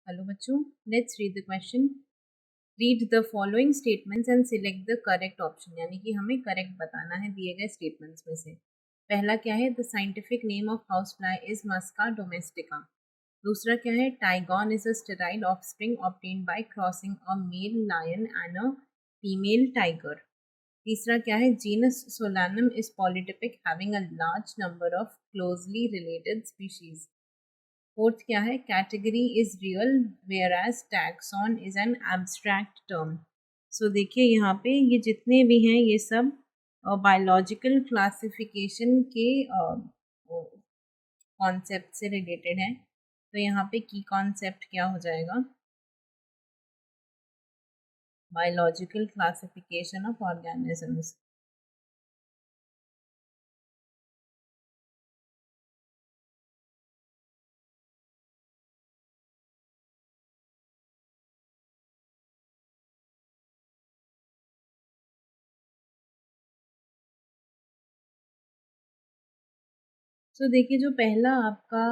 Hello बच्चों, let's read the question. Read the following statements and select the correct option. यानी कि हमें correct बताना है दिए गए स्टेटमेंट्स में से. पहला क्या है? The scientific name of house fly is Musca domestica. दूसरा क्या है? Tigon is a sterile offspring obtained by crossing a male lion and a female tiger. तीसरा क्या है? Genus Solanum is polytypic having a large number of closely related species. Fourth क्या है? Category is real whereas taxon is an abstract term. So देखिए यहाँ पे ये जितने भी हैं ये सब बायोलॉजिकल क्लासिफिकेशन के कॉन्सेप्ट से रिलेटेड है. तो यहाँ पे की कॉन्सेप्ट क्या हो जाएगा? Biological classification of organisms. So देखिए जो पहला आपका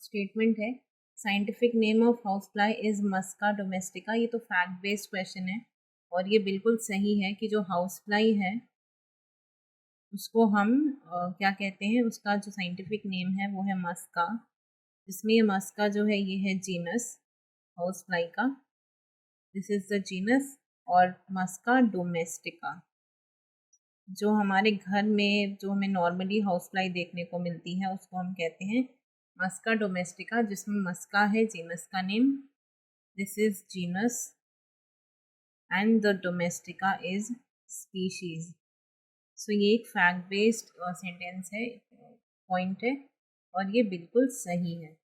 स्टेटमेंट है, scientific name of house fly is Musca domestica, ये तो फैक्ट बेस्ड क्वेश्चन है और ये बिल्कुल सही है कि जो हाउस फ्लाई है उसको हम क्या कहते हैं, उसका जो साइंटिफिक नेम है वो है मस्का. जिसमें ये मस्का जो है ये है जीनस हाउस फ्लाई का. This is the genus. और मस्का डोमेस्टिका जो हमारे घर में जो हमें नॉर्मली हाउस फ्लाई देखने को मिलती है उसको हम कहते हैं मस्का डोमेस्टिका, जिसमें मस्का है जीनस का name. This is genus and the domestica is species. So ये एक फैक्ट बेस्ड सेंटेंस है, पॉइंट है और ये बिल्कुल सही है.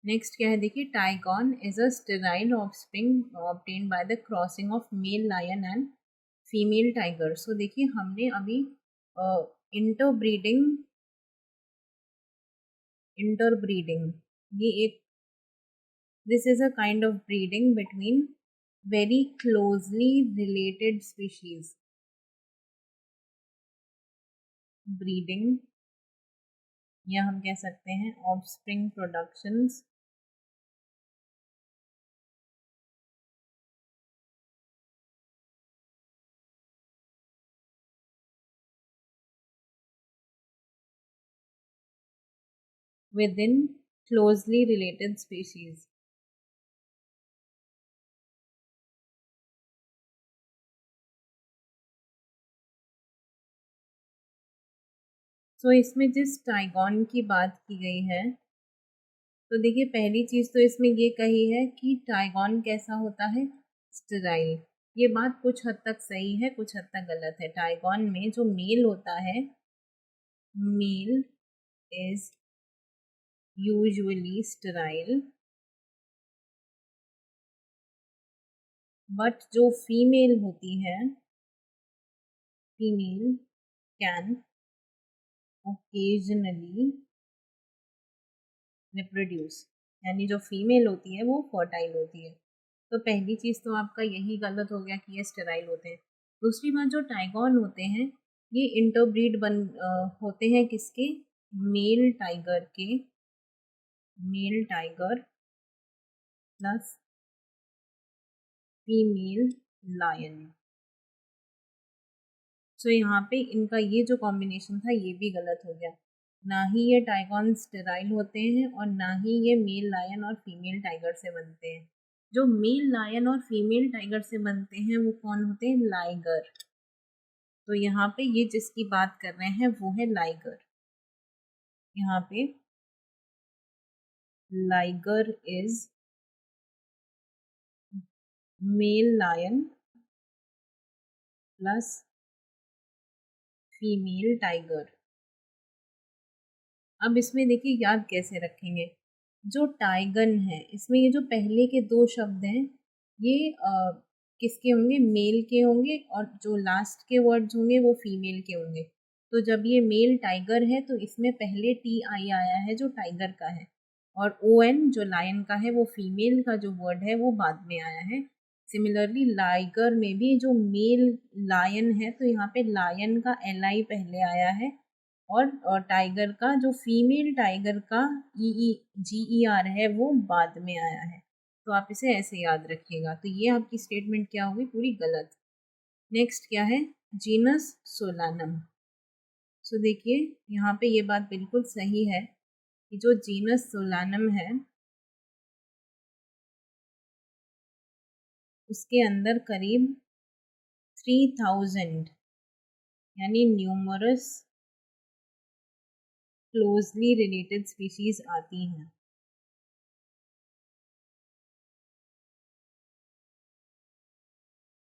नेक्स्ट क्या है? देखिए, tigon is a sterile offspring obtained by the crossing of male lion and female tiger. So देखिए हमने अभी इंटरब्रीडिंग इंटरब्रीडिंग ये एक this is a kind of breeding between very closely related species. Breeding या हम कह सकते हैं offspring productions within closely related species. तो इसमें जिस टाइगॉन की बात की गई है, तो देखिए पहली चीज तो इसमें ये कही है कि टाइगॉन कैसा होता है? स्टेराइल. ये बात कुछ हद तक सही है, कुछ हद तक गलत है. टाइगॉन में जो मेल होता है, male is usually sterile, but जो फीमेल होती है, फीमेल कैन ओकेजनली रिप्रोड्यूस. यानी जो फीमेल होती है वो फर्टाइल होती है. तो पहली चीज़ तो आपका यही गलत हो गया कि ये स्टेराइल होते हैं. दूसरी बात, जो टाइगॉन होते हैं ये इंटरब्रीड होते हैं किसके? मेल टाइगर के. Male tiger plus female lion. So यहाँ पे इनका ये जो कॉम्बिनेशन था ये भी गलत हो गया. ना ही ये टाइगॉन स्टेराइल होते हैं और ना ही ये मेल लायन और फीमेल टाइगर से बनते हैं. जो मेल लायन और फीमेल टाइगर से बनते हैं वो कौन होते हैं? लाइगर. तो यहाँ पे ये जिसकी बात कर रहे हैं वो है लाइगर. यहाँ पे liger is male lion plus female tiger. अब इसमें देखिए याद कैसे रखेंगे. जो टाइगन है इसमें ये जो पहले के दो शब्द हैं ये किसके होंगे? मेल के होंगे. और जो लास्ट के वर्ड्स होंगे वो फीमेल के होंगे. तो जब ये मेल टाइगर है तो इसमें पहले टी आई आया है जो टाइगर का है, और ओ एन जो लायन का है वो फीमेल का जो वर्ड है वो बाद में आया है. सिमिलरली लाइगर में भी जो मेल लायन है तो यहाँ पे लायन का एल आई पहले आया है और टाइगर का जो फीमेल टाइगर का ई जी ई आर है वो बाद में आया है. तो आप इसे ऐसे याद रखिएगा। तो ये आपकी स्टेटमेंट क्या होगी, पूरी गलत। नेक्स्ट क्या है, जीनस सोलानम। सो देखिए यहाँ पे ये बात बिल्कुल सही है कि जो जीनस सोलानम है उसके अंदर करीब 3000 यानी न्यूमरस क्लोजली रिलेटेड स्पीशीज आती हैं।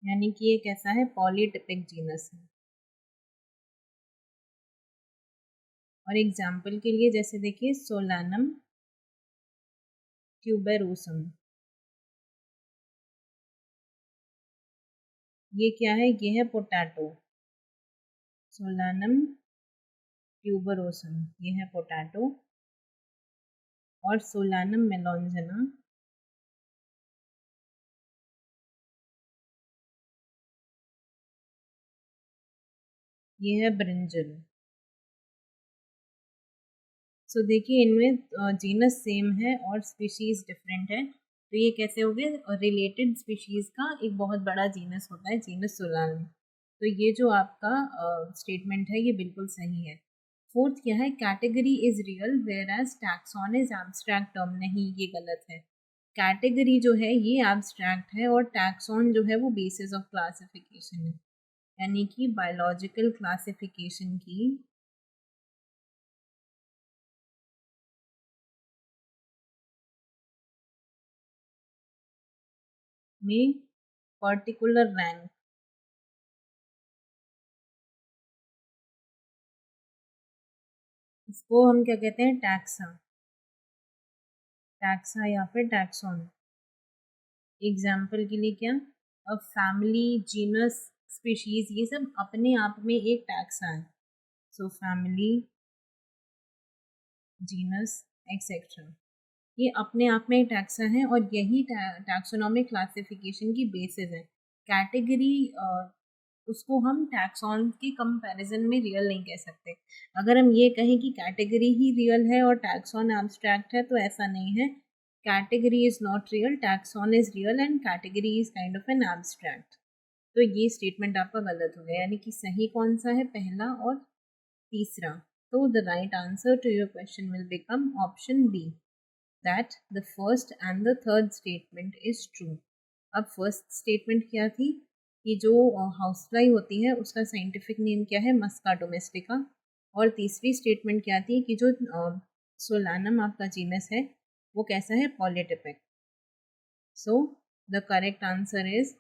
यानी कि ये कैसा है, पॉलीटिपिक जीनस है। और एग्जाम्पल के लिए जैसे देखिए सोलानम ट्यूबेरोसम, ये क्या है, ये है पोटैटो। सोलानम ट्यूबरोसम ये है पोटैटो, और सोलानम मेलोंजेना ये है ब्रिंजल। सो देखिए इनमें जीनस सेम है और स्पीशीज डिफरेंट है, तो ये कैसे हो गए, रिलेटेड स्पीशीज का एक बहुत बड़ा जीनस होता है, जीनस सोलानम। तो ये जो आपका स्टेटमेंट है ये बिल्कुल सही है। फोर्थ क्या है, category is real whereas taxon is abstract term. नहीं, ये गलत है। कैटेगरी जो है ये एब्स्ट्रैक्ट है और टैक्सॉन जो है वो बेसिस ऑफ क्लासिफिकेशन है, यानी कि बायोलॉजिकल क्लासिफिकेशन की में पर्टिकुलर रैंक, इसको हम क्या कहते हैं, टैक्सा, टैक्सा या फिर टैक्सॉन। एग्जाम्पल के लिए क्या, अब फैमिली, जीनस, स्पीशीज, ये सब अपने आप में एक टैक्सा है। सो फैमिली, जीनस, एक्सेट्रा, ये अपने आप में टैक्सा है और यही टैक्सोनॉमिक क्लासिफिकेशन की बेसिस है। कैटेगरी उसको हम टैक्सॉन के कंपैरिजन में रियल नहीं कह सकते। अगर हम ये कहें कि कैटेगरी ही रियल है और टैक्सॉन एब्स्ट्रैक्ट है तो ऐसा नहीं है। Category is not real, taxon is real and category is kind of an abstract. तो ये स्टेटमेंट आपका गलत हो गया, यानी कि सही कौन सा है, पहला और तीसरा। तो the right answer to your question will become option B, that the first and the third statement is true। अब फर्स्ट स्टेटमेंट क्या थी कि जो हाउस फ्लाई होती है उसका साइंटिफिक नेम क्या है, मस्का डोमेस्टिका। और तीसरी स्टेटमेंट क्या थी कि जो सोलानम आपका जीनस है वो कैसा है, polytypic. So the correct answer is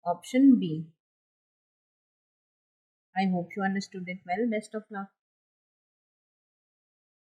option B. I hope you understood it well. Best of luck.